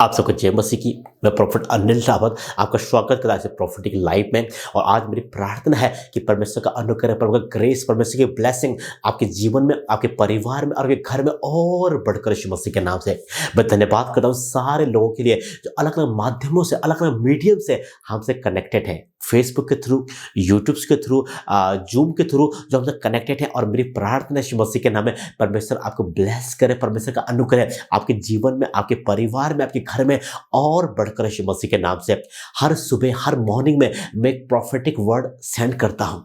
आप सबको जय मसीह की। मैं प्रॉफिट अनिल रावत आपका स्वागत करता है प्रॉफिटिक लाइफ में। और आज मेरी प्रार्थना है कि परमेश्वर का अनुग्रह, परमेश्वर का ग्रेस, परमेश्वर की ब्लेसिंग आपके जीवन में, आपके परिवार में और आपके घर में और बढ़कर यीशु मसीह के नाम से मैं धन्यवाद करता हूँ सारे लोगों के लिए जो अलग अलग माध्यमों से, अलग अलग मीडियम से हमसे कनेक्टेड है, फेसबुक के थ्रू, यूट्यूब के थ्रू, जूम के थ्रू जो हमसे कनेक्टेड है। और मेरी प्रार्थना यीशु मसीह के नाम में परमेश्वर आपको ब्लेस करे, परमेश्वर का अनुग्रह आपके जीवन में, आपके परिवार में, आपके घर में और बढ़कर यीशु मसीह के नाम से। हर सुबह, हर मॉर्निंग में मैं एक प्रोफेटिक वर्ड सेंड करता हूं।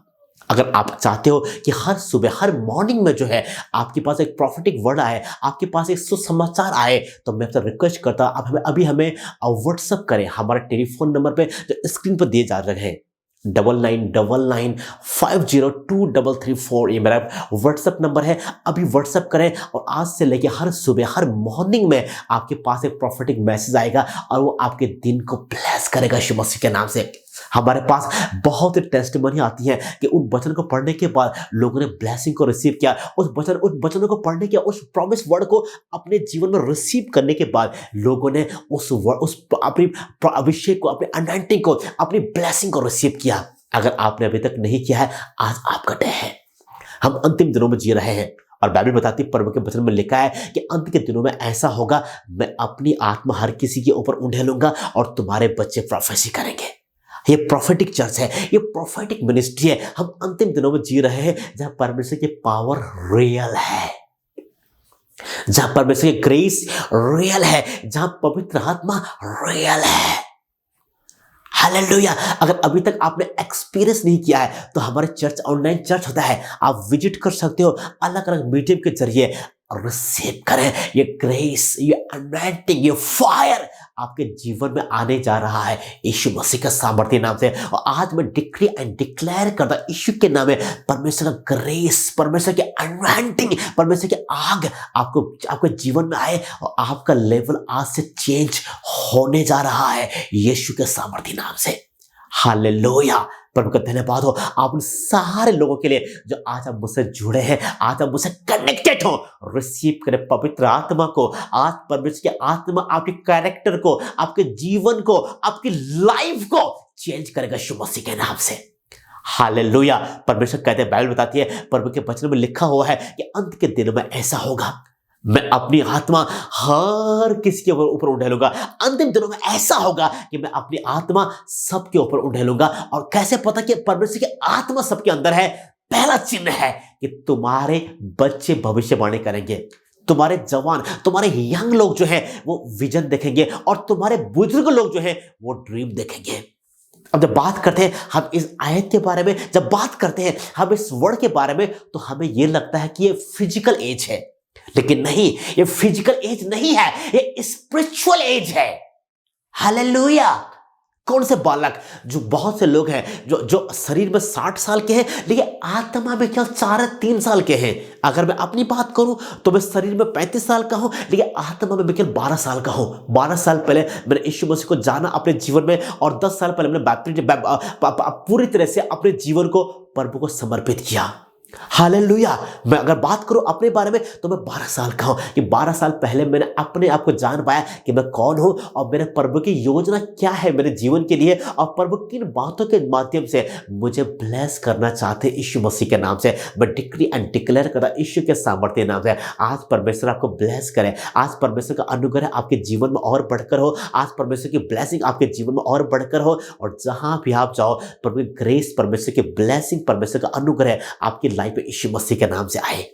अगर आप चाहते हो कि हर सुबह, हर मॉर्निंग में जो है आपके पास एक प्रोफेटिक वर्ड आए, आपके पास एक सुसमाचार आए, तो मैं आपसे रिक्वेस्ट करता हूं आप हमें व्हाट्सएप करें हमारे टेलीफोन नंबर पे जो स्क्रीन पर दिए जा रहे हैं 9999502334। ये मेरा व्हाट्सएप नंबर है। अभी व्हाट्सएप करें और आज से लेके हर सुबह, हर मॉर्निंग में आपके पास एक प्रोफेटिक मैसेज आएगा और वो आपके दिन को ब्लेस करेगा यीशु मसीह के नाम से। हमारे पास बहुत ही टेस्टिमनी आती है कि उन वचन को पढ़ने के बाद लोगों ने ब्लेसिंग को रिसीव किया, उस वचनों को पढ़ने के, उस प्रॉमिस वर्ड को अपने जीवन में रिसीव करने के बाद लोगों ने उस अपनी अभिषेक को, अपनी अनॉइंटिंग को, अपनी ब्लेसिंग को रिसीव किया। अगर आपने अभी तक नहीं किया है, आज आपका डे है। हम अंतिम दिनों में जी रहे हैं और बाइबल बताती है, परम के वचन में लिखा है कि अंत के दिनों में ऐसा होगा, मैं अपनी आत्मा हर किसी के ऊपर उंडेलूंगा और तुम्हारे बच्चे प्रोफेसी करेंगे। ये प्रोफेटिक चर्च है, ये प्रोफेटिक मिनिस्ट्री है। हम अंतिम दिनों में जी रहे हैं जहां परमेश्वर की पावर रियल है, जहां परमेश्वर की ग्रेस रियल है, जहां पवित्र आत्मा रियल है। हालेलुया। अगर अभी तक आपने एक्सपीरियंस नहीं किया है तो हमारे चर्च ऑनलाइन चर्च होता है, आप विजिट कर सकते हो। अलग अलग मीडियम के जरिए रिसीव करें ये ग्रेस, ये अनॉइंटिंग, ये फायर आपके जीवन में आने जा रहा है यीशु मसीह का सामर्थ्य नाम से। और आज मैं डिक्री एंड डिक्लेयर करता यीशु के नाम में परमेश्वर का ग्रेस, परमेश्वर की अनॉइंटिंग, परमेश्वर की आग आपके जीवन में आए और आपका लेवल आज से चेंज होने जा रहा है यीशु के सामर्थ्य नाम से। हालेलुया। प्रभु का धन्यवाद हो आप उन सारे लोगों के लिए जो आज आप मुझसे जुड़े हैं, आज आप मुझसे कनेक्टेड हो। रिसीव करें पवित्र आत्मा को। आज परमेश्वर की आत्मा आपके कैरेक्टर को, आपके जीवन को, आपकी लाइफ को चेंज करेगा यीशु मसीह के नाम से। हालेलुया। परमेश्वर कहते हैं, बाइबल बताती है, प्रभु के वचन में लिखा हुआ है कि अंत के दिनों में ऐसा होगा, मैं अपनी आत्मा हर किसी के ऊपर उंडेलूंगा। अंतिम दिनों में ऐसा होगा कि मैं अपनी आत्मा सबके ऊपर उंडेलूंगा। और कैसे पता कि परमेश्वर की आत्मा सबके अंदर है? पहला चिन्ह है कि तुम्हारे बच्चे भविष्यवाणी करेंगे, तुम्हारे जवान, तुम्हारे यंग लोग जो हैं वो विजन देखेंगे और तुम्हारे बुजुर्ग लोग जो हैं वो ड्रीम देखेंगे। अब जब बात करते हैं हम इस आयत के बारे में, जब बात करते हैं हम इस वर्ड के बारे में, तो हमें यह लगता है कि ये फिजिकल एज है, लेकिन नहीं, ये फिजिकल एज नहीं है, ये स्पिरिचुअल एज है। हालेलुया। कौन से बालक, जो बहुत से लोग हैं जो शरीर में 60 साल के हैं लेकिन आत्मा में केवल 4-3 साल के हैं। अगर मैं अपनी बात करूं तो मैं शरीर में 35 साल का हूं लेकिन आत्मा में केवल 12 साल का हूं। 12 साल पहले मैंने यीशु मसीह को जाना अपने जीवन में और 10 साल पहले मैंने पूरी तरह से अपने जीवन को प्रभु को समर्पित किया। हालेलुया। मैं अगर बात करूं अपने बारे में तो मैं 12 साल का हूं कि 12 साल पहले मैंने अपने आप को जान पाया कि मैं कौन हूं और मेरे प्रभु की योजना क्या है मेरे जीवन के लिए, और प्रभु किन बातों के माध्यम से मुझे ब्लेस करना चाहते यीशु मसीह के नाम से। मैं डिक्री एंड डिक्लेयर करता यीशु के सामर्थ्य नाम से। आज परमेश्वर आपको ब्लेस करे, आज परमेश्वर का अनुग्रह आपके जीवन में और बढ़कर हो, आज परमेश्वर की ब्लेसिंग आपके जीवन में और बढ़कर हो। और जहां भी आप जाओ प्रभु की ग्रेस, परमेश्वर की ब्लेसिंग, परमेश्वर का अनुग्रह आपकी लाइफ पे यीशु मसीह के नाम से आए।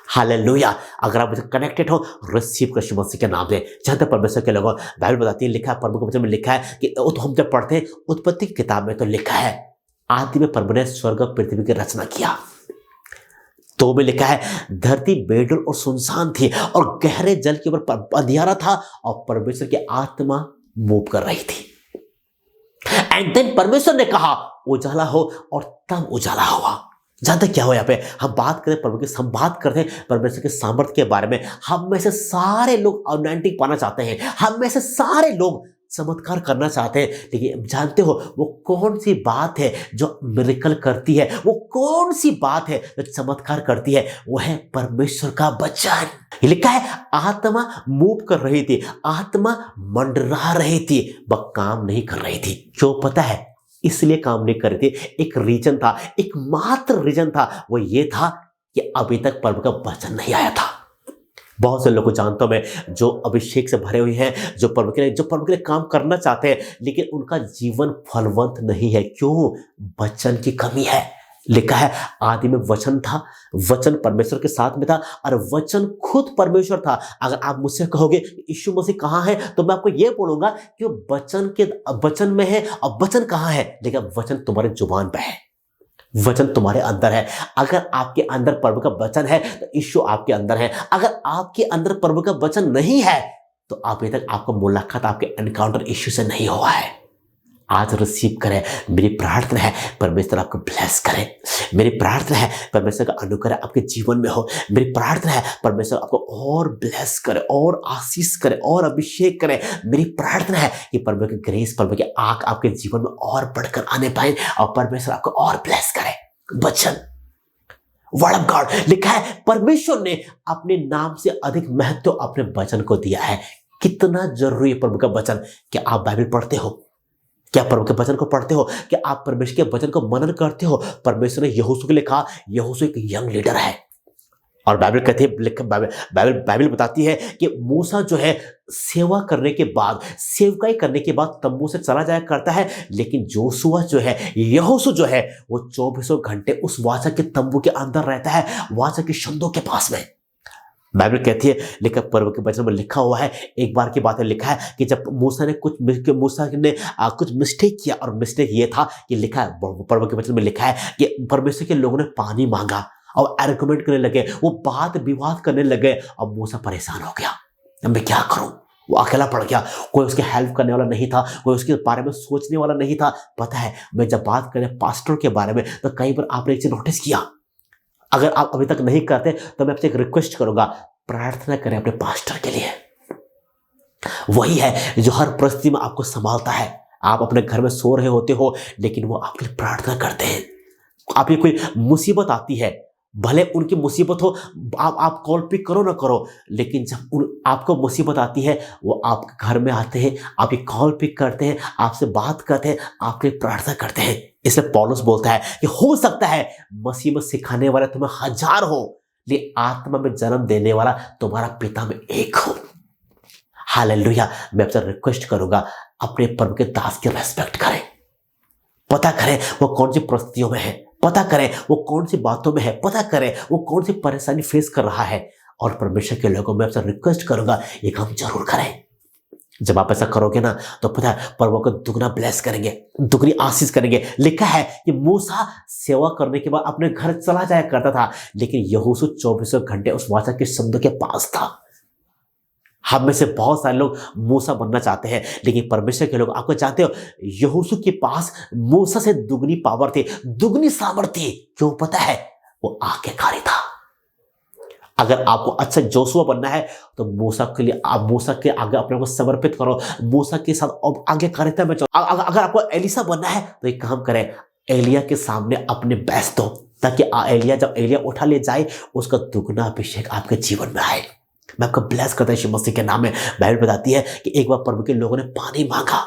हालेलुया। अगर आप मुझे कनेक्टेड हो, रिसीव कर यीशु मसीह के नाम से। जहां तक परमेश्वर के लोगों, बाइबल बताती है, लिखा है, प्रभु के वचन में लिखा है कि तो हम जब पढ़ते हैं उत्पत्ति की किताब में तो लिखा है, आदि में प्रभु ने स्वर्ग और पृथ्वी की रचना किया। तो में लिखा है, धरती बेडूल और सुनसान थी और गहरे जल के ऊपर अंधियारा था और परमेश्वर की आत्मा मूव कर रही थी। एंड देन परमेश्वर ने कहा उजाला हो और तब उजाला हुआ। जानते क्या हो, यहाँ पे हम बात करें प्रभु की, हम बात करते हैं परमेश्वर के सामर्थ्य के बारे में। हम में से सारे लोग अनॉइंटिंग पाना चाहते हैं, हम में से सारे लोग चमत्कार करना चाहते हैं, लेकिन जानते हो वो कौन सी बात है जो मिरेकल करती है, वो कौन सी बात है जो चमत्कार करती है? वो है परमेश्वर का वचन। ये लिखा है आत्मा मूव कर रही थी, आत्मा मंडरा रही थी, वह काम नहीं कर रही थी। क्यों पता है? इसलिए काम नहीं कर रही थी। एक रीजन था, एकमात्र रीजन था, वो ये था कि अभी तक प्रभु का वचन नहीं आया था। बहुत से लोगों को जानता हूं मैं जो अभिषेक से भरे हुए हैं, जो प्रभु के लिए काम करना चाहते हैं, लेकिन उनका जीवन फलवंत नहीं है। क्यों? वचन की कमी है। लिखा है आदि में वचन था, वचन परमेश्वर के साथ में था और वचन खुद परमेश्वर था। अगर आप मुझसे कहोगे यीशु मसीह कहाँ है, तो मैं आपको यह बोलूंगा कि वचन में है। और वचन कहाँ है? लेकिन वचन तुम्हारे जुबान पे है, वचन तुम्हारे अंदर है। अगर आपके अंदर प्रभु का वचन है तो यीशु आपके अंदर है। अगर आपके अंदर प्रभु का वचन नहीं है तो अभी तक आपका मुलाकात, आपके एनकाउंटर यीशु से नहीं हुआ है। आज रिसीव करें। मेरी प्रार्थना है परमेश्वर आपको ब्लेस करे। मेरी प्रार्थना है परमेश्वर का अनुग्रह आपके जीवन में हो। मेरी प्रार्थना है परमेश्वर आपको और ब्लेस करे, और आशीष करे, और अभिषेक करे। मेरी प्रार्थना है कि परमेश्वर की ग्रेस, परमेश्वर की आग आपके जीवन में और बढ़कर आने पाए और परमेश्वर आपको और ब्लेस करे। वचन, वर्ड ऑफ गॉड, लिखा है परमेश्वर ने अपने नाम से अधिक महत्व अपने वचन को दिया है। कितना जरूरी है प्रभु का वचन। क्या आप बाइबल पढ़ते हो? क्या प्रभु के वचन को पढ़ते हो? क्या आप परमेश्वर के वचन को मनन करते हो? परमेश्वर ने यहोशू के लिए कहा, यहोशू एक यंग लीडर है। और बाइबल कहती है, बाइबल बताती है कि मूसा जो है सेवा करने के बाद, सेवकाई करने के बाद तंबू से चला जाया करता है, लेकिन जोशुआ जो है, यहोशू जो है, वो 24 घंटे उस वाचा के तंबू के अंदर रहता है, वाचा के शब्दों के पास में। बाइबल कहती है, लेकिन प्रभु के वचन में लिखा हुआ है, एक बार की बात है, लिखा है कि जब मूसा ने कुछ मिस्टेक किया, और मिस्टेक ये था कि लिखा है प्रभु के वचन में लिखा है कि परमेश्वर के लोगों ने पानी मांगा और आर्गुमेंट करने लगे, वो बात विवाद करने लगे। अब मूसा परेशान हो गया, अब मैं क्या करूं? वो अकेला पड़ गया, कोई उसकी हेल्प करने वाला नहीं था, कोई उसके बारे में सोचने वाला नहीं था। पता है, मैं जब बात करें पास्टर के बारे में तो कई बार आपने एक चीज नोटिस किया, अगर आप अभी तक नहीं करते तो मैं आपसे एक रिक्वेस्ट करूंगा, प्रार्थना करें अपने पास्टर के लिए। वही है जो हर परिस्थिति में आपको संभालता है। आप अपने घर में सो रहे होते हो, लेकिन वो आपके लिए प्रार्थना करते हैं। आपकी कोई मुसीबत आती है, भले उनकी मुसीबत हो, आप कॉल पिक करो ना करो, लेकिन जब आपको मुसीबत आती है, वो आपके घर में आते हैं, आपकी कॉल पिक करते हैं, आपसे बात करते हैं, आपके लिए प्रार्थना करते हैं। इसलिए पौलुस बोलता है कि हो सकता है मसीह में सिखाने वाला तुम्हें 1000 हो, लेकिन आत्मा में जन्म देने वाला तुम्हारा पिता में एक हो। हालेलुया। मैं आपसे रिक्वेस्ट करूंगा, अपने प्रभु के दास की रेस्पेक्ट करें। पता करें वो कौन सी परिस्थितियों में है, पता करें वो कौन सी बातों में है, पता करें वो कौन सी परेशानी फेस कर रहा है। और परमेश्वर के लोगों में आपसे रिक्वेस्ट करूंगा, ये काम जरूर करें। जब आप ऐसा करोगे ना, तो पता है प्रभु को दुगना ब्लेस करेंगे, दुगनी आशीष करेंगे। लिखा है कि मूसा सेवा करने के बाद अपने घर चला जाया करता था, लेकिन यहोशू 24 घंटे उस वाचा के शब्दों के पास था। हम में से बहुत सारे लोग मूसा बनना चाहते हैं, लेकिन परमेश्वर के लोग, आपको जानते हो, यहोशू के पास मूसा से दुगनी पावर थी, दुगनी सामर्थ्य थी। क्यों पता है? वो आज्ञाकारी था। अगर आपको अच्छा जोशुआ बनना है तो मूसा के लिए, आप मूसा के आगे अपने को समर्पित करो, मूसा के साथ आज्ञाकारिता में चलो। अगर आपको एलिसा बनना है तो एक काम करें, एलिया के सामने अपने बैस दो, ताकि जब एलिया उठा ले जाए, उसका दुगना अभिषेक आपके जीवन में आए। मैं आपको ब्लेस करता हूं यीशु मसीह के नाम में। बाइबल बताती है कि एक बार प्रभु के लोगों ने पानी मांगा,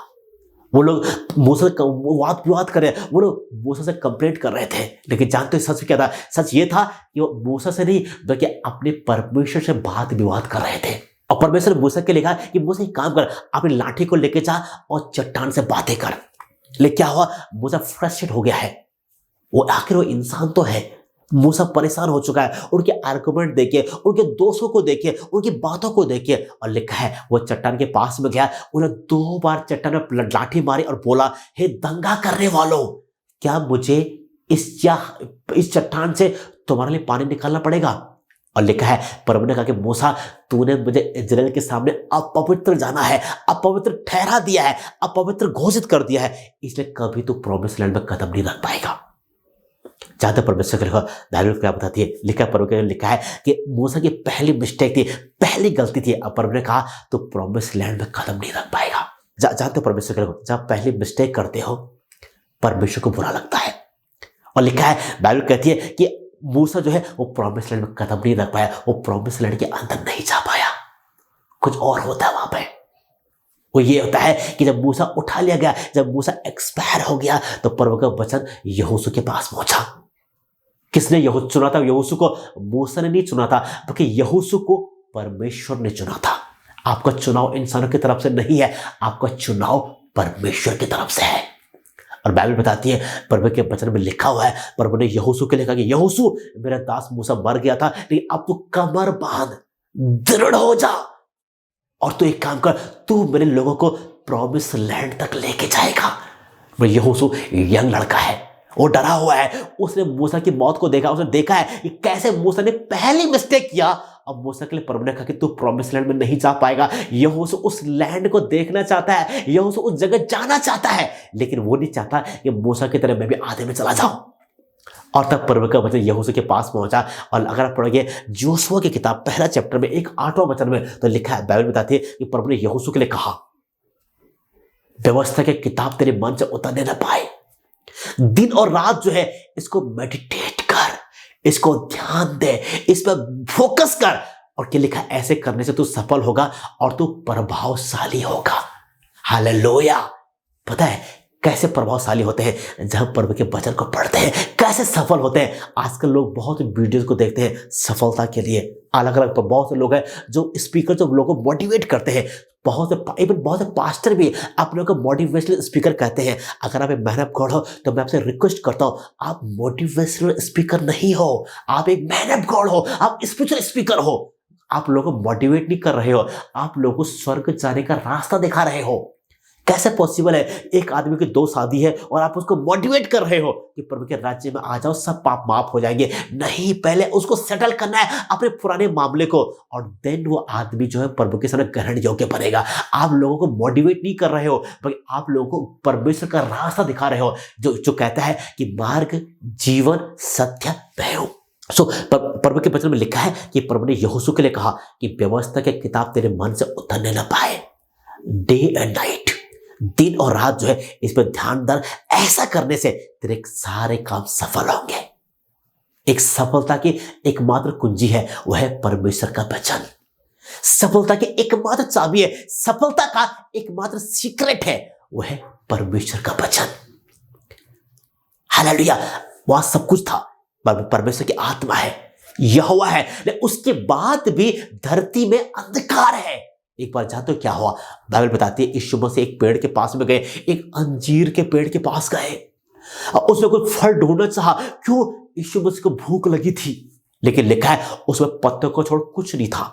वो लोग मूसा से वाद विवाद कर रहे, वो लोग मूसा से कंप्लेंट कर रहे थे, लेकिन जानते हो सच क्या था? सच ये था कि वो मूसा से नहीं बल्कि अपने परमेश्वर से बात विवाद कर रहे थे। और परमेश्वर ने मूसा के लिखा कि मूसा एक काम कर, अपनी लाठी को लेके जा और चट्टान से बातें कर। लेकिन क्या हुआ? मूसा फ्रस्ट्रेट हो गया है। वो आखिर वो इंसान तो है, मूसा परेशान हो चुका है उनके आर्गुमेंट देखे, उनके दोषों को देखे, उनकी बातों को देखे। और लिखा है वो चट्टान के पास में गया, उन्हें 2 बार चट्टान में लाठी मारी और बोला, हे दंगा करने वालों, क्या मुझे इस चट्टान से तुम्हारे लिए पानी निकालना पड़ेगा? और लिखा है प्रभु ने कहा कि मूसा, तूने मुझे इजराइल के सामने अपवित्र जाना है, अपवित्र ठहरा दिया है, अपवित्र घोषित कर दिया है, इसलिए कभी तू प्रॉमिस लैंड में कदम नहीं रख पाएगा। ज्यादा परमेश्वर के बाइबल क्या बताती है? लिखा प्रभु के लिखा है कि मूसा की पहली मिस्टेक थी, पहली गलती थी। अब प्रभु ने कहा तो प्रॉमिस लैंड में कदम नहीं रख पाएगा। जानते हो परमेश्वर के जब पहली मिस्टेक करते हो, परमेश्वर को बुरा लगता है। और लिखा है, बाइबल कहती है कि मूसा जो है वो प्रॉमिस लैंड में कदम नहीं रख पाया, वो प्रॉमिस लैंड के अंदर नहीं जा पाया। कुछ और होता है वहां पे। वो ये होता है कि जब मूसा उठा लिया गया, जब मूसा एक्सपायर हो गया, तो प्रभु का वचन यहोशू के पास पहुंचा। किसने यहोशू चुना था? यहोशू को मूसा ने नहीं चुना था, बल्कि यहोशू को परमेश्वर ने चुना था। आपका चुनाव इंसानों की तरफ से नहीं है, आपका चुनाव परमेश्वर की तरफ से है। और बाइबल बताती है, प्रभु के वचन में लिखा हुआ है, प्रभु ने यहोशू के लिखा कि यहोशू, मेरा दास मूसा मर गया था, लेकिन अब तू कमर बांध, दृढ़ हो जा, और तू एक काम कर, तू मेरे लोगों को प्रॉमिस लैंड तक लेके जाएगा। वो यहोशू यंग लड़का है, वो डरा हुआ है, उसने मूसा की मौत को देखा, उसने देखा है कि कैसे मूसा ने पहली मिस्टेक किया। अब मूसा के लिए प्रभु ने कहा कि तू प्रॉमिस लैंड में नहीं जा पाएगा। यहोशू उस लैंड को देखना चाहता है, यहोशू उस जगह जाना चाहता है, लेकिन वो नहीं चाहता कि मूसा की तरह मैं भी आधे में चला जाऊं। और तब प्रभु का वचन यहोशू के पास पहुंचा। और अगर आप पढ़ोगे जोशुआ की किताब पहला चैप्टर में 8वां वचन में, तो लिखा है, बाइबल बताती है कि प्रभु ने यहोशू के लिए कहा, व्यवस्था की किताब तेरे मन से उतरने न पाए, दिन और रात जो है इसको मेडिटेट कर, इसको ध्यान दे, इस पर फोकस कर। और क्या लिखा है, ऐसे करने से तू सफल होगा और तू प्रभावशाली होगा। हालेलुया। पता है कैसे प्रभावशाली होते हैं? जब प्रभु के वचन को पढ़ते हैं। कैसे सफल होते हैं? आजकल लोग बहुत वीडियोस को देखते हैं सफलता के लिए, अलग अलग बहुत से लोग हैं जो स्पीकर, जो लोगों को मोटिवेट करते हैं। बहुत से पास्टर भी आप लोगों को मोटिवेशनल स्पीकर कहते हैं। अगर आप एक मेहनत गॉड हो तो मैं आपसे रिक्वेस्ट करता हूं, आप मोटिवेशनल स्पीकर नहीं हो, आप एक मेहनत गॉड हो, आप स्पिरिचुअल स्पीकर हो। आप लोगों को मोटिवेट नहीं कर रहे हो, आप लोगों को स्वर्ग जाने का रास्ता दिखा रहे हो। कैसे पॉसिबल है? एक आदमी की 2 शादी है और आप उसको मोटिवेट कर रहे हो कि प्रभु के राज्य में आ जाओ, सब पाप माफ हो जाएंगे। नहीं, पहले उसको सेटल करना है अपने पुराने मामले को, और देन वो आदमी जो है प्रभु के सामने ग्रहण योग्य बनेगा। आप लोगों को मोटिवेट नहीं कर रहे हो, बल्कि आप लोगों को परमेश्वर का रास्ता दिखा रहे हो, जो कहता है कि मार्ग, जीवन, सत्य मैं हूं। प्रभु के वचन में लिखा है कि प्रभु ने यहोशू के लिए कहा कि व्यवस्था की किताब तेरे मन से उतरने न पाए। डे एंड नाइट, दिन और रात जो है इस पर ध्यान दर। ऐसा करने से तेरे सारे काम सफल होंगे। एक सफलता की एकमात्र कुंजी है, वह है परमेश्वर का वचन। सफलता की एकमात्र चाबी है, सफलता का एकमात्र सीक्रेट है, वह है परमेश्वर का वचन। हालेलुया। वहां सब कुछ था, परमेश्वर की आत्मा है, यहोवा है, लेकिन उसके बाद भी धरती में अंधकार है। एक बार जानते हो क्या हुआ? बाइबल बताती है, यीशु मसीह एक पेड़ के पास में गए, एक अंजीर के पेड़ के पास गए, और उसमें कोई फल ढूंढना चाहा। क्यों? यीशु मसीह को भूख लगी थी, लेकिन लिखा है उसमें पत्तों को छोड़ कुछ नहीं था।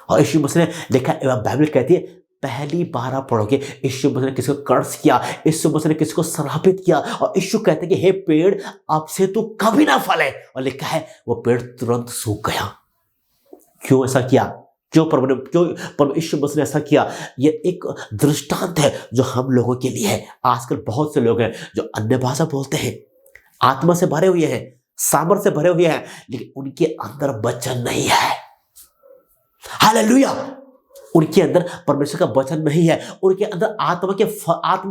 और यीशु मसीह ने लिखा है, बाइबल कहती है, पहली बार आप पढ़ोगे, यीशु मसीह ने किसी को कर्ज किया, यीशु मसीह ने किसी को श्रापित किया, और यीशु कहते हैं कि हे पेड़, अब से तू कभी ना फले। और लिखा है वो पेड़ तुरंत सूख गया। क्यों ऐसा किया? क्यों प्रभु यीशु मसीह ने ऐसा किया? ये एक दृष्टांत है जो हम लोगों के लिए है। आजकल बहुत से लोग हैं जो अन्य भाषा बोलते हैं, आत्मा से भरे हुए हैं, सामर्थ्य से भरे हुए हैं, लेकिन उनके अंदर वचन नहीं है। हालेलुया। उनके अंदर परमेश्वर का वचन नहीं है, उनके अंदर आत्मा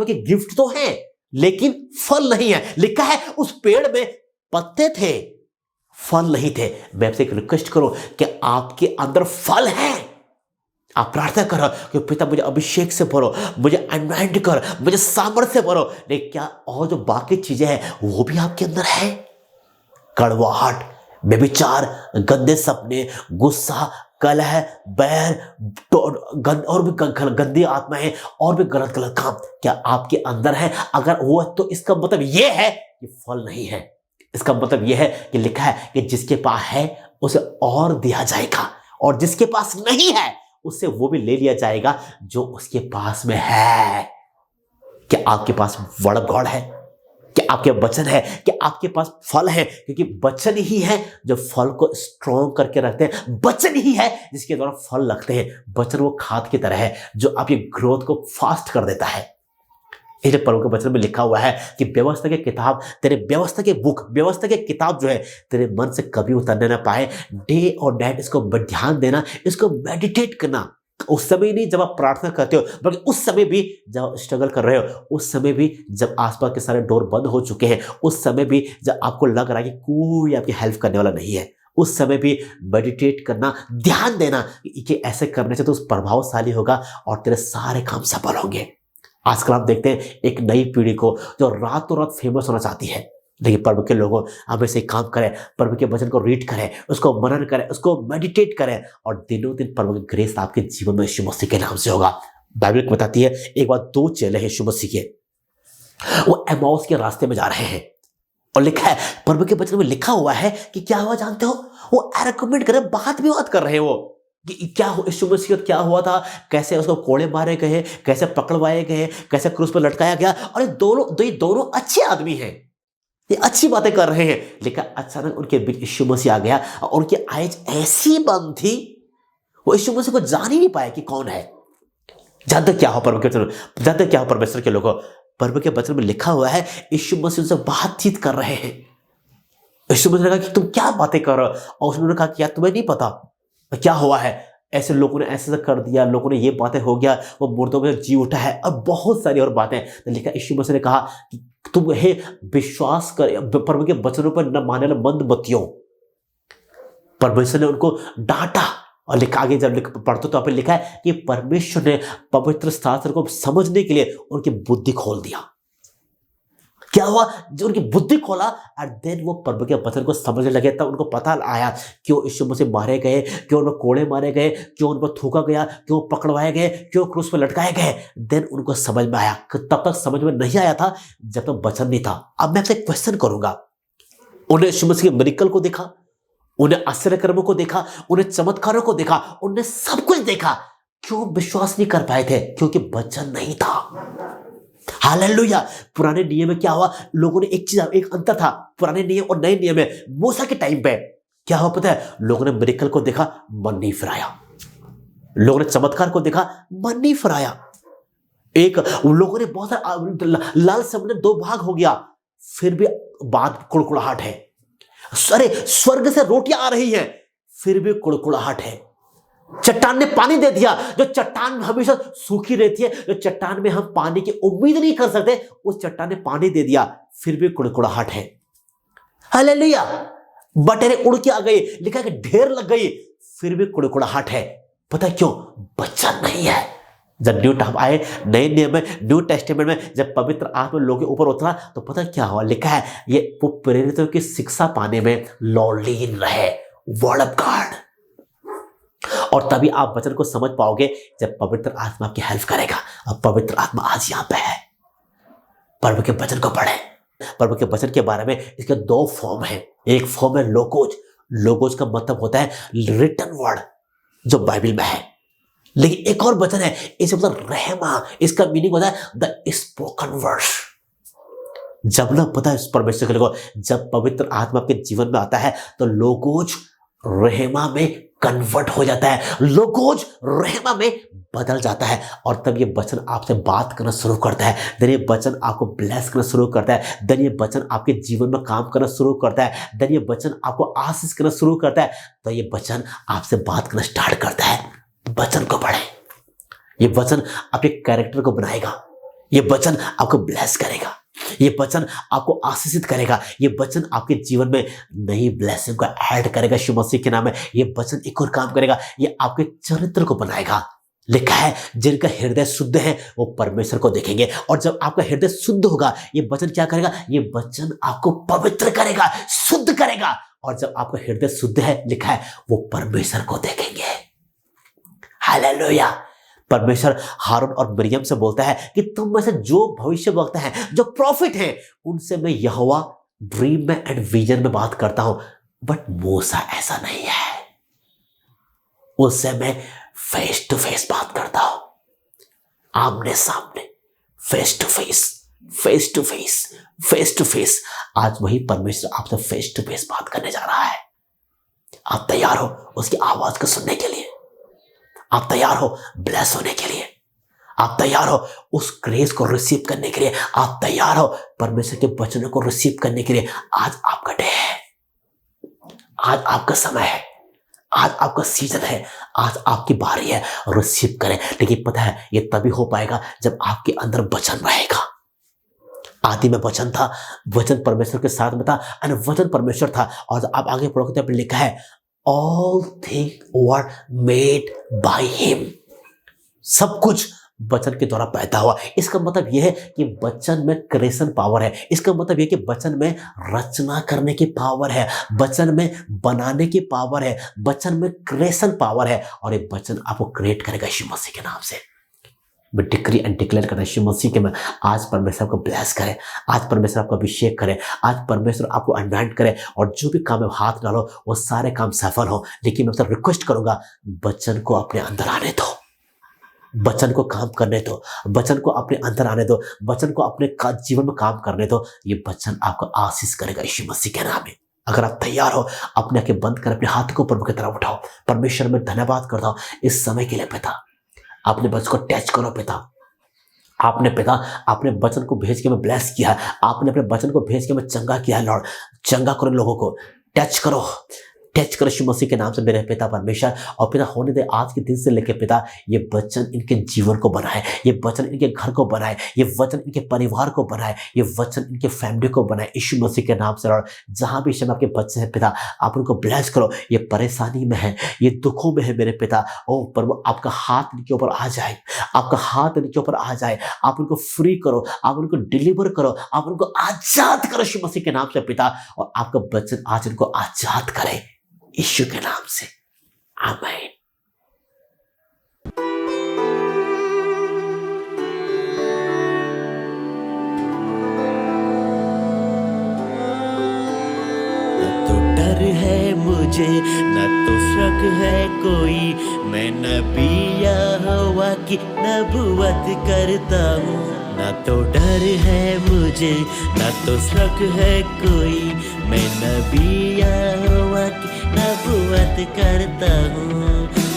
के गिफ्ट तो हैं, लेकिन फल नहीं है। लिखा है उस पेड़ में पत्ते थे, फल नहीं थे। मैं आपसे एक रिक्वेस्ट करूं कि आपके अंदर फल है। आप प्रार्थना करो कि पिता मुझे अभिषेक से भरो, मुझे अनॉइंट कर, मुझे सामर्थ्य से भरो, लेकिन क्या और जो बाकी चीजें हैं वो भी आपके अंदर है? कड़वाहट, व्यभिचार, गंदे सपने, गुस्सा, कलह, बैर, और भी गंदी आत्माएं, और भी गलत गलत काम क्या आपके अंदर है? अगर वो तो इसका मतलब यह है कि फल नहीं है। इसका मतलब यह है कि लिखा है कि जिसके पास है उसे और दिया जाएगा, और जिसके पास नहीं है उससे वो भी ले लिया जाएगा जो उसके पास में है। क्या आपके पास वर्ड ऑफ गॉड है? क्या आपके वचन है? क्या आपके पास फल है? क्योंकि वचन ही है जो फल को स्ट्रॉन्ग करके रखते हैं, वचन ही है जिसके द्वारा फल लगते हैं। वचन वो खाद की तरह है जो आपकी ग्रोथ को फास्ट कर देता है। ये जो प्रभु के वचन में लिखा हुआ है कि व्यवस्था की किताब, तेरे व्यवस्था के बुक, व्यवस्था की किताब जो है तेरे मन से कभी उतरने ना पाए। डे और नाइट इसको ध्यान देना, इसको मेडिटेट करना, उस समय नहीं जब आप प्रार्थना करते हो, बल्कि उस समय भी जब आप स्ट्रगल कर रहे हो, उस समय भी जब आसपास के सारे डोर बंद हो चुके हैं, उस समय भी जब आपको लग रहा है कि कोई आपकी हेल्प करने वाला नहीं है, उस समय भी मेडिटेट करना, ध्यान देना कि ऐसे करने से तो प्रभावशाली होगा और तेरे सारे काम सफल होंगे। आजकल हम देखते हैं एक नई पीढ़ी को जो रातों रात फेमस होना चाहती है, लेकिन प्रभु के लोगों हमें से काम करें, प्रभु के वचन को रीड करें, उसको मनन करें, उसको मेडिटेट करें और दिनों दिन प्रभु की ग्रेस आपके जीवन में यीशु मसीह के नाम से होगा। बाइबल बताती है एक बार दो चेले हैं यीशु मसीह के, वो एमाउस के रास्ते में जा रहे हैं और लिखा है, प्रभु के वचन में लिखा हुआ है कि क्या हुआ जानते हो, वो आर्गुमेंट कर रहे, बात विवाद कर रहे हैं वो कि क्या यीशु मसीह क्या हुआ था, कैसे उसको कोड़े मारे गए, कैसे पकड़वाए गए, कैसे क्रूस पर लटकाया गया। और ये दोनों अच्छे आदमी हैं, ये अच्छी बातें कर रहे हैं, लेकिन अचानक उनके बीच यीशु मसीह आ गया और उनकी आइज ऐसी बंद थी, वो यीशु मसीह को जान ही नहीं पाए कि कौन है। जानते क्या हो प्रभु के वचन, जानते क्या हो परमेश्वर के लोगों, प्रभु के वचन में लिखा हुआ है यीशु मसीह उनसे बातचीत कर रहे हैं। यीशु मसीह ने कहा कि तुम क्या बातें कर रहे हो, और उन्होंने कहा कि यार तुम्हें नहीं पता क्या हुआ है, ऐसे लोगों ने ऐसे कर दिया, लोगों ने ये बातें हो गया, वो मुर्दों में जी उठा है और बहुत सारी और बातें। तो लिखा यीशु मसीह ने कहा कि तुम हे विश्वास कर प्रभु के वचनों पर न मानने वाले मंदमतियों। परमेश्वर ने उनको डांटा और लिखा, आगे जब पढ़ते तो आपने लिखा है कि परमेश्वर ने पवित्र शास्त्र को समझने के लिए उनकी बुद्धि खोल दिया। क्या हुआ, जो उनकी बुद्धि खोला और देन वो प्रभु के वचन को समझने लगे, तब उनको पता आया क्यों यीशु मसीह मारे गए, क्यों उनको कोड़े मारे गए, क्यों उन पर थूका गया, क्यों पकड़वाए गए, क्यों क्रूस पर लटकाए गए। देन उनको समझ में आया। तब तक समझ में नहीं आया था जब तक वचन नहीं था। अब मैं आपसे क्वेश्चन करूंगा, उन्हें यीशु मसीह के मिरेकल को देखा, उन्हें आश्चर्य कर्मों को देखा, उन्हें चमत्कारों को देखा, उन्हें सब कुछ देखा, क्यों विश्वास नहीं कर पाए थे? क्योंकि वचन नहीं था। हालेलुया। पुराने नियम में क्या हुआ, लोगों ने एक अंतर था पुराने नियम और नए नियम में। मूसा के टाइम पे क्या हुआ पता है, लोगों ने मिरेकल को देखा, मन नहीं फिराया। लोगों ने चमत्कार को देखा, मन नहीं फिराया। एक लोगों ने बहुत सारा लाल समुद्र 2 भाग हो गया, फिर भी बात कुड़कुड़ाहट है। अरे स्वर्ग से रोटियां आ रही हैं, फिर भी कुड़कुड़ाहट है। चट्टान ने पानी दे दिया, जो चट्टान हमेशा सूखी रहती है, जो चट्टान में हम पानी की उम्मीद नहीं कर सकते, उस चट्टान ने पानी दे दिया, फिर भी कुड़कुड़ाहट है। हालेलुया। बटेरें उड़ के आ गई, लिखा कि ढेर लग गई, फिर भी कुड़कुड़ाहट है। पता है क्यों? वचन नहीं है। जब न्यू टाइम आए, नए नियम में, न्यू टेस्टामेंट में, जब पवित्र आत्मा लोगों के ऊपर उतरा, तो पता क्या हुआ, लिखा है ये वो प्रेरितों की शिक्षा पाने में लौलीन रहे, वर्ड ऑफ गॉड। और तभी आप वचन को समझ पाओगे जब पवित्र आत्मा आपकी हेल्प करेगा। अब पवित्र आत्मा आज यहां पे है। प्रभु के वचन को पढ़े। प्रभु के वचन के बारे में इसके 2 फॉर्म है। एक फॉर्म है लोगोज। लोगोज का मतलब होता है रिटन वर्ड जो बाइबल में है। लेकिन एक और वचन है, इसे मतलब रहमा, इसका मीनिंग होता है द स्पोकन वर्ड्स। जब ना पता है परमेश्वर के लोगों, जब पवित्र आत्मा आपके जीवन में आता है तो लोगोज रहमा में कन्वर्ट हो जाता है, लोगोज रहमा में बदल जाता है। और तब ये वचन आपसे बात करना शुरू करता है, देन ये वचन आपको ब्लेस करना शुरू करता है, देन ये वचन आपके जीवन में काम करना शुरू करता है, देन ये वचन आपको आशीष करना शुरू करता है। तो ये वचन आपसे बात करना स्टार्ट करता है। वचन को पढ़ें। ये वचन आपके कैरेक्टर को बनाएगा, ये वचन आपको ब्लेस करेगा, ये वचन आपको आशीषित करेगा, ये वचन आपके जीवन में नई ब्लेसिंग को ऐड करेगा। यीशु मसीह के नाम में ये वचन एक और काम करेगा, ये आपके चरित्र को बनाएगा। लिखा है जिनका हृदय शुद्ध है वो परमेश्वर को देखेंगे। और जब आपका हृदय शुद्ध होगा, ये वचन क्या करेगा, ये वचन आपको पवित्र करेगा, शुद्ध करेगा। और जब आपका हृदय शुद्ध है, लिखा है वो परमेश्वर को देखेंगे। हालेलुया। परमेश्वर हारून और मरियम से बोलता है कि तुम में से जो भविष्यवक्ता हैं, जो प्रॉफिट हैं, उनसे मैं यहोवा ड्रीम में एंड विजन में बात करता हूं, बट मूसा ऐसा नहीं है। उससे मैं फेस टू फेस बात करता हूं, आमने सामने, face to face, face to face, face to face. आज वही परमेश्वर आपसे फेस टू फेस बात करने जा रहा है। आप तैयार हो उसकी आवाज को सुनने के लिए? आप तैयार हो ब्लेस होने के लिए? आप तैयार हो उस ग्रेस को रिसीव करने के लिए? आप तैयार हो परमेश्वर के वचनों को रिसीव करने के लिए? आज आपका डे है, आज आपका समय है, आज आपका सीजन है, आज आपकी बारी है, रिसीव करें। लेकिन पता है ये तभी हो पाएगा जब आपके अंदर वचन रहेगा। आदि में वचन था, वचन परमेश्वर के साथ में था, और वचन परमेश्वर था। और आप आगे पढ़ोगे तो लिखा है all things were made by him. सब कुछ वचन के द्वारा पैदा हुआ। इसका मतलब यह है कि वचन में क्रिएशन पावर है। इसका मतलब यह कि वचन में रचना करने की पावर है, वचन में बनाने की पावर है, वचन में क्रिएशन पावर है। और ये वचन आपको क्रिएट करेगा यीशु मसीह के नाम से। मैं डिक्री एंड डिक्लेयर करता हूं यीशु मसीह के में आज परमेश्वर आपको ब्लेस करे, आज परमेश्वर आपको अभिषेक करे, आज परमेश्वर आपको अनवाइंट करे, और जो भी काम में हाथ डालो वो सारे काम सफल हो। लेकिन मैं आपसे रिक्वेस्ट करूंगा, वचन को अपने अंदर आने दो, वचन को काम करने दो, वचन को अपने अंदर आने दो, वचन को अपने जीवन में काम करने दो। ये वचन आपको आशीष करेगा यीशु मसीह के नाम में। अगर आप तैयार हो, अपने आंखें बंद कर अपने हाथ को प्रभु की तरफ उठाओ। परमेश्वर में धन्यवाद करता हूं इस समय के लिए पिता। आपने वचन को टच करो पिता। आपने पिता अपने वचन को भेज के मैं ब्लेस किया है, आपने अपने वचन को भेज के मैं चंगा किया है। लॉर्ड चंगा करो लोगों को, टच करो, टच करो यीशु मसीह के नाम से मेरे पिता परमेश्वर। और पिता होने दे आज के दिन से लेकर पिता ये वचन इनके जीवन को बनाए, ये वचन इनके घर को बनाए, ये वचन इनके परिवार को बनाए, ये वचन इनके फैमिली को बनाए यीशु मसीह के नाम से। लॉर्ड जहां भी शम आपके बच्चे हैं पिता, आप उनको ब्लेस करो। ये परेशानी में है, ये दुखों में है मेरे पिता, ओ प्रभु आपका हाथ इनके ऊपर आ जाए, आपका हाथ इनके ऊपर आ जाए। आप उनको फ्री करो, आप उनको डिलीवर करो, आप उनको आजाद करो यीशु मसीह के नाम से पिता। और आपका वचन आज इनको आजाद करे यीशु के नाम से, आमीन। तो डर है मुझे न तो शक है कोई, मैं नबी यहोवा की नबूवत करता हूँ। न तो डर है मुझे न तो शक है कोई, मैं नबी यहोवा की नबूवत करता हूँ।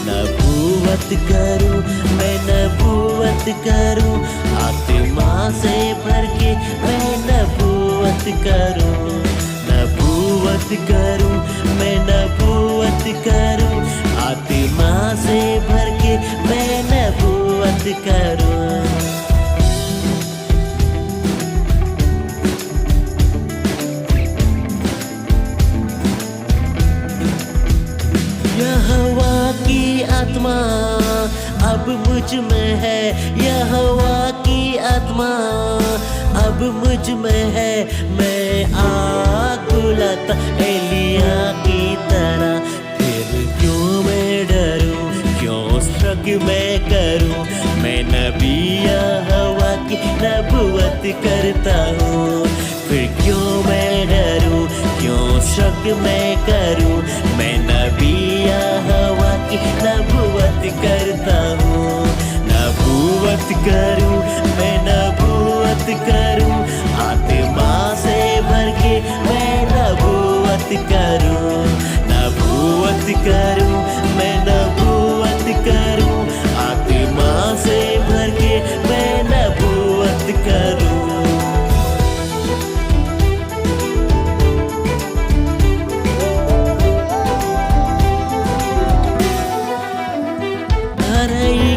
नबूवत करूँ मैं नबूवत करूँ, आत्मा से भर के मैं नबूवत करूँ। नबूवत करूँ मैं नबूवत करूँ, आत्मा से भर के मैं नबूवत करूँ। यहोवा की आत्मा अब मुझ में है, यहोवा की आत्मा अब मुझ में है। मैं आग बुलाता एलिया की तरह, फिर क्यों मैं डरूं, क्यों शक मैं करूं। मैं नबी यहोवा की नबूवत करता हूँ, फिर क्यों मैं डरूं, क्यों शक मैं करूं। मैं नबी यहोवा की नबूवत करता हूँ। नबूवत करूँ मैं नबूवत करूँ, आत्मा से भर के मैं नबूवत करूँ। नबूवत करूँ मैं नबूवत करूँ, आत्मा से भर के मैं नबूवत करूँ।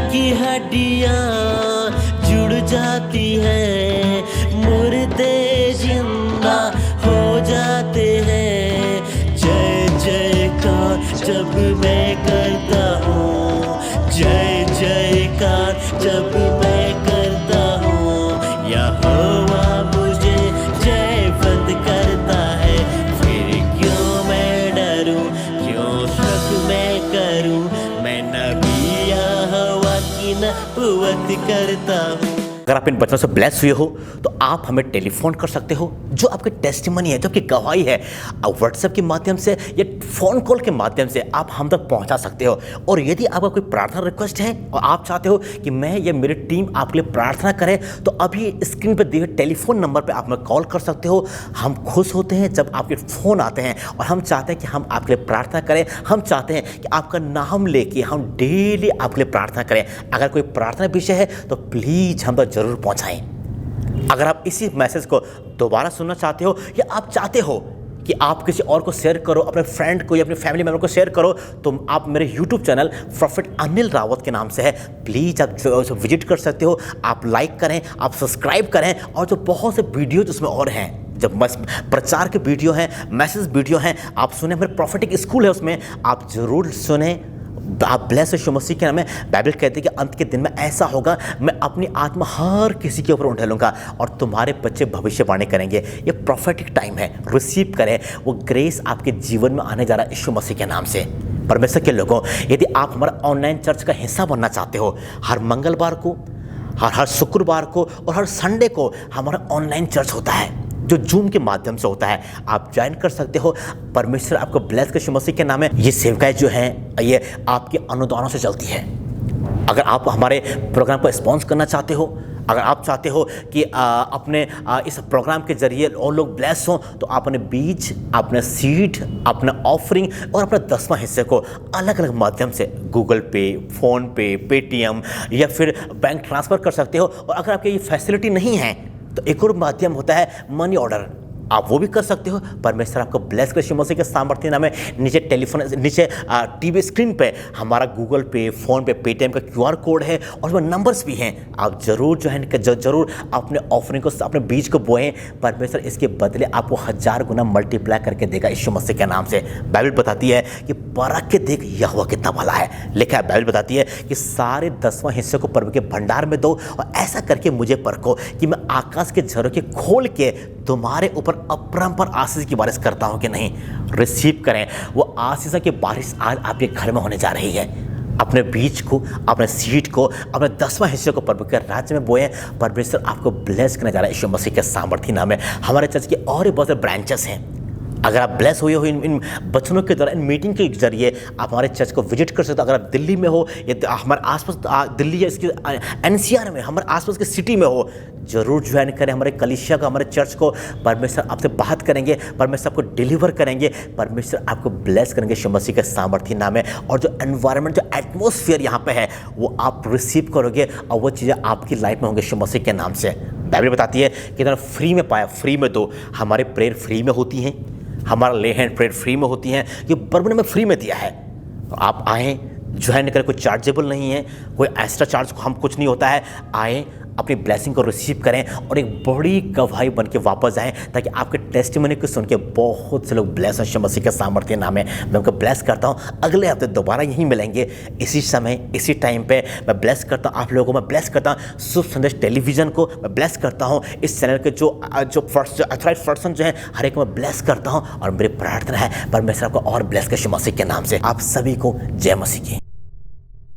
की हड्डियाँ जुड़ जाती हैं, मुर्दे जिंदा हो जाते हैं। जय जयकार जब मैं करता हूँ, जय जयकार जब मैं करता हूँ। यहोवा मुझे जय बंद करता है, फिर क्यों मैं डरूं, क्यों शक मैं करूं। मैं नबी यहोवा की नबूवत करता हूँ। अगर आप इन बच्चों से ब्लेस हुए हो तो आप हमें टेलीफोन कर सकते हो। जो आपकी टेस्टिमनी है, जो आपकी गवाही है, आप व्हाट्सएप के माध्यम से या फ़ोन कॉल के माध्यम से आप हम तक पहुंचा सकते हो। और यदि आपका कोई प्रार्थना रिक्वेस्ट है और आप चाहते हो कि मैं या मेरी टीम आपके लिए प्रार्थना करे, तो अभी स्क्रीन पर दिए टेलीफोन नंबर पर आप हमें कॉल कर सकते हो। हम खुश होते हैं जब आपके फ़ोन आते हैं और हम चाहते हैं कि हम आपके लिए प्रार्थना करें। हम चाहते हैं कि आपका नाम लेके हम डेली आपके लिए प्रार्थना करें। अगर कोई प्रार्थना विषय है तो प्लीज़ हम तक जरूर पहुंचाएं। अगर आप इसी मैसेज को दोबारा सुनना चाहते हो या आप चाहते हो कि आप किसी और को शेयर करो, अपने फ्रेंड को या अपने फैमिली मेम्बर को शेयर करो, तो आप मेरे YouTube channel profit Anil Rawat के नाम से है, प्लीज़ आप जो विजिट कर सकते हो। आप लाइक करें, आप सब्सक्राइब करें, और जो बहुत से वीडियो उसमें और हैं, जब प्रचार के वीडियो हैं, मैसेज वीडियो हैं, आप सुने। मेरे प्रॉफिटिक स्कूल है, उसमें आप ज़रूर सुने। आप ब्लेस यीशु मसीह के नाम में। बाइबल कहती है कि अंत के दिन में ऐसा होगा, मैं अपनी आत्मा हर किसी के ऊपर उंडेलूंगा और तुम्हारे बच्चे भविष्यवाणी करेंगे। ये प्रॉफिटिक टाइम है, रिसीव करें। वो ग्रेस आपके जीवन में आने जा रहा है यीशु मसीह के नाम से। परमेश्वर के लोगों, यदि आप हमारा ऑनलाइन चर्च का हिस्सा बनना चाहते हो, हर मंगलवार को, हर शुक्रवार को और हर संडे को हमारा ऑनलाइन चर्च होता है, जो जूम के माध्यम से होता है। आप ज्वाइन कर सकते हो। परमेश्वर आपको ब्लेस कर यीशु मसीह के नाम है। ये सेवकाएं जो हैं, ये आपके अनुदानों से चलती है। अगर आप हमारे प्रोग्राम को स्पॉन्सर करना चाहते हो, अगर आप चाहते हो कि अपने इस प्रोग्राम के जरिए और लोग ब्लेस हों, तो आप अपने बीज, अपने सीड, अपना ऑफरिंग और अपने 10वां हिस्से को अलग अलग माध्यम से गूगल पे, फ़ोन पे, पेटीएम या फिर बैंक ट्रांसफ़र कर सकते हो। और अगर आपके ये फैसिलिटी नहीं है, तो एक और माध्यम होता है मनी ऑर्डर, आप वो भी कर सकते हो। परमेश्वर आपको ब्लेस कर यीशु मसीह के सामर्थ्य नाम है। नीचे नीचे टीवी स्क्रीन पे हमारा गूगल पे, फ़ोन पे, पेटीएम का QR कोड है और उसमें नंबर्स भी हैं। आप ज़रूर जो है ज़रूर अपने ऑफरिंग को, अपने बीज को बोएं। परमेश्वर इसके बदले आपको 1000 गुना मल्टीप्लाई करके देगा यीशु मसीह के नाम से। बाइबल बताती है कि परख के देख यहोवा कितना भला है। लिखा है, बाइबल बताती है कि सारे 10वां हिस्से को प्रभु के भंडार में दो और ऐसा करके मुझे परखो कि मैं आकाश के झरोखे खोल के तुम्हारे ऊपर अपरंपार आशीष की बारिश करता हूं कि नहीं। रिसीव करें। वो आशीषों की बारिश आज आपके घर में होने जा रही है। अपने बीज को, अपने सीड को, अपने 10वां हिस्से को प्रभु के राज्य में बोए। परमेश्वर आपको ब्लेस करने जा रहा है यीशु मसीह के सामर्थ्य नाम में। हमारे चर्च के और भी बहुत से ब्रांचेस हैं। अगर आप ब्लेस हुए हो इन वचनों के द्वारा, इन मीटिंग के जरिए, आप हमारे चर्च को विजिट कर सकते हो। अगर आप दिल्ली में हो या हमारे आसपास, दिल्ली या इसके NCR में, हमारे आसपास के सिटी में हो, जरूर ज्वाइन करें हमारे कलीसिया को, हमारे चर्च को। परमेश्वर आपसे बात करेंगे, परमेश्वर आपको डिलीवर करेंगे, परमेश्वर आपको ब्लेस करेंगे यीशु मसीह के सामर्थ्य नाम में। और जो एनवायरनमेंट, जो एटमॉस्फेयर यहाँ पे है, वो आप रिसीव करोगे और वो चीज़ें आपकी लाइफ में होंगी यीशु मसीह के नाम से। बाइबल बताती है कि इतना फ्री में पाया, फ्री में दो। हमारे प्रेयर फ्री में होती हैं, हमारा ले हैंड प्रेयर फ्री में होती हैं, ये प्रभु ने हमें फ्री में दिया है। तो आप आएँ, ज्वाइन करें, कोई चार्जेबल नहीं है, कोई एक्स्ट्रा चार्ज हम कुछ नहीं होता है। आएँ, अपनी ब्लेसिंग को रिसीव करें और एक बड़ी गवाही बन के वापस जाएँ, ताकि आपके टेस्टिमनी को सुन के बहुत से लोग ब्लेस यीशु मसीह के सामर्थ्य नाम है। मैं उनको ब्लेस करता हूँ। अगले हफ्ते दोबारा यहीं मिलेंगे, इसी समय, इसी टाइम पे। मैं ब्लेस करता हूँ आप लोगों को, मैं ब्लेस करता हूँ शुभ संदेश टेलीविज़न को, मैं ब्लेस करता हूँ इस चैनल के जो अथॉराइज्ड पर्सन जो है, हर एक मैं ब्लेस करता हूँ। और मेरी प्रार्थना है परमेश्वर आपको और ब्लेस कर यीशु मसीह के नाम से। आप सभी को जय मसीह की।